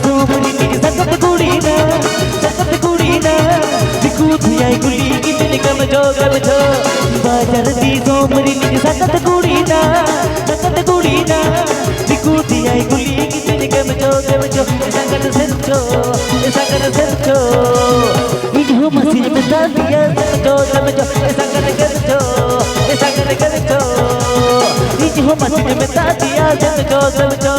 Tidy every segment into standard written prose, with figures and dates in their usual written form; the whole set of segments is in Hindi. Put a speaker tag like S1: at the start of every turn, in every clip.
S1: सोमरी नी संगत कुड़ी ना दिकू थियाई गुली की दिन कम जो बाजार दी सोमरी नी संगत कुड़ी ना दिकू थियाई गुली की दिन कम जो संगत सिरचो इन्हों मसीह में दादिया जो संगत करचो इन्हों मसीह में दादिया जो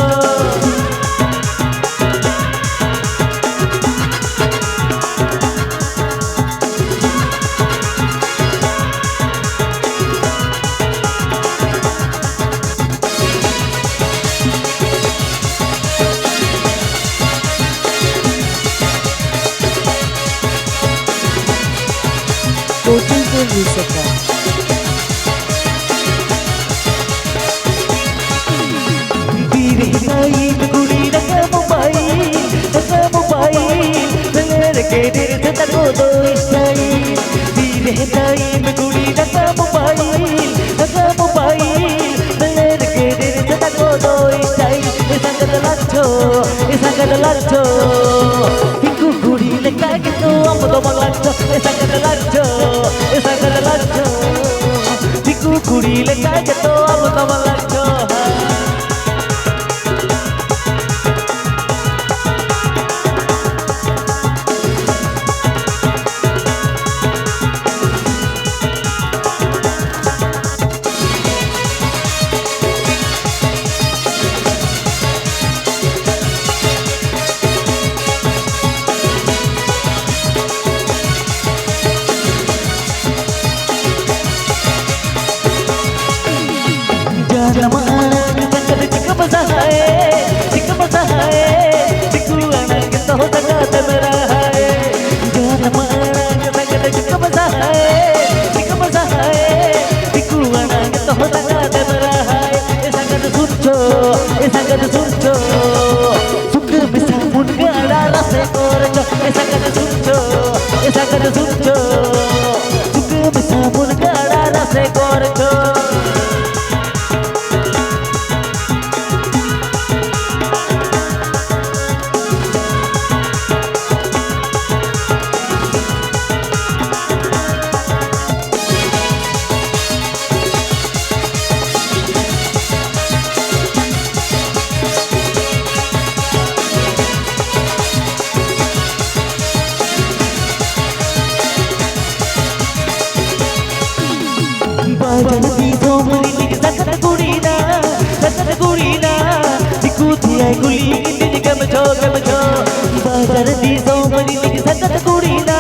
S2: कोचिंग को मिल सका
S1: धीरे साई गुड़ी रखा मोबाइल के देर से तको दो इस्ताई धीरे साई गुड़ी रखा मोबाइल के देर से तको दो इस्ताई संगत लच्छो हिंगू गुड़ी लगा के तो हम तो मलच्छो संगत लच्छो हिंगू गुड़ी लगा के तो हम तो मलच्छो संगत सुनचो सुख बिसा मुनगाड़ा रसे कोरचो संगत सुनचो सुख बिसा मुनगाड़ा रसे कोरचो बाजार दी सोमरी नी संगत कुड़ी ना दिकू थियाई गुली की दिन कम जो बाजार दी सोमरी नी संगत कुड़ी ना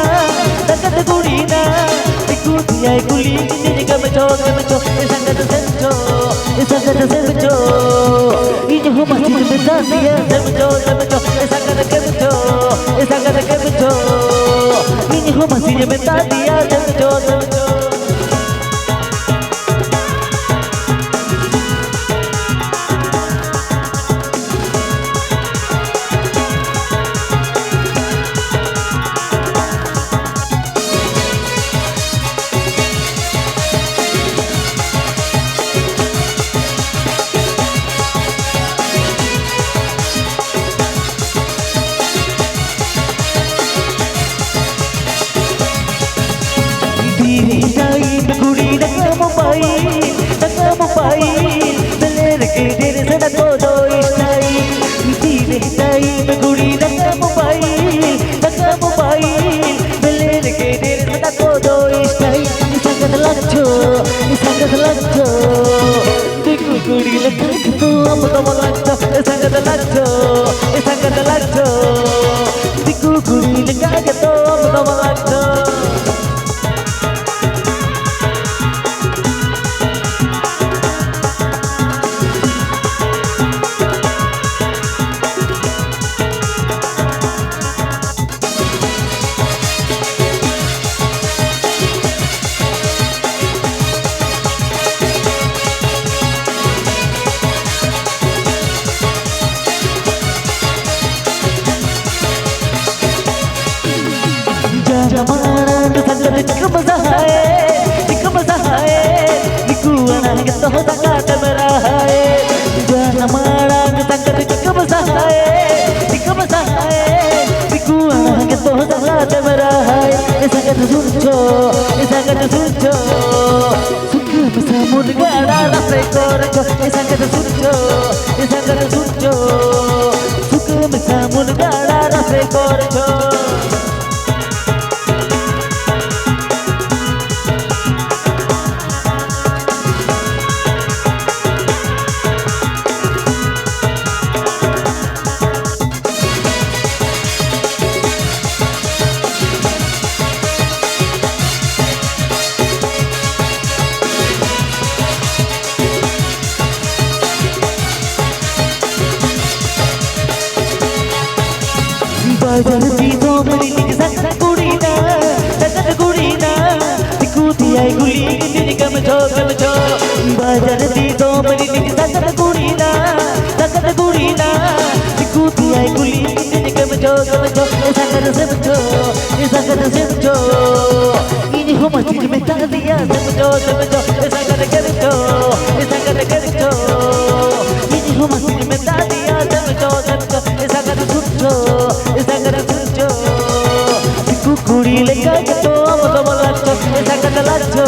S1: दिकू थियाई गुली की दिन कम जो संगत सिरचो इन्हों मसीह में दादिया समझो संगत करचो इन्हों मसीह में दादिया समझो धीरे साई गुड़ी रखा मोबाइल दलेर के देर से तको दो इस्ताई धीरे साई गुड़ी रखा मोबाइल दलेर के देर से तको दो इस्ताई संगत लच्छो दिकू गुड़ी लगा के तो हम तो मलच्छो संगत लच्छो दिकू गुड़ी लगा के तो हम तो मलच्छो Ikaw sangat sujo suka bersambut gara rasa korjo sangat sujo sangat sujo suka bersambut gara rasa korjo Bajar di domri ning sangat gurina dikuti ai guli ini kam jo Bajar di domri ning sangat gurina dikuti ai guli ini kam jo sangat semjo ini ho masjid mein ta diya semjo sangat kerjo ini ho masjid mein ta diya semjo sangat semjo Kukuri leka keto, moto molacho, esa kata lacho,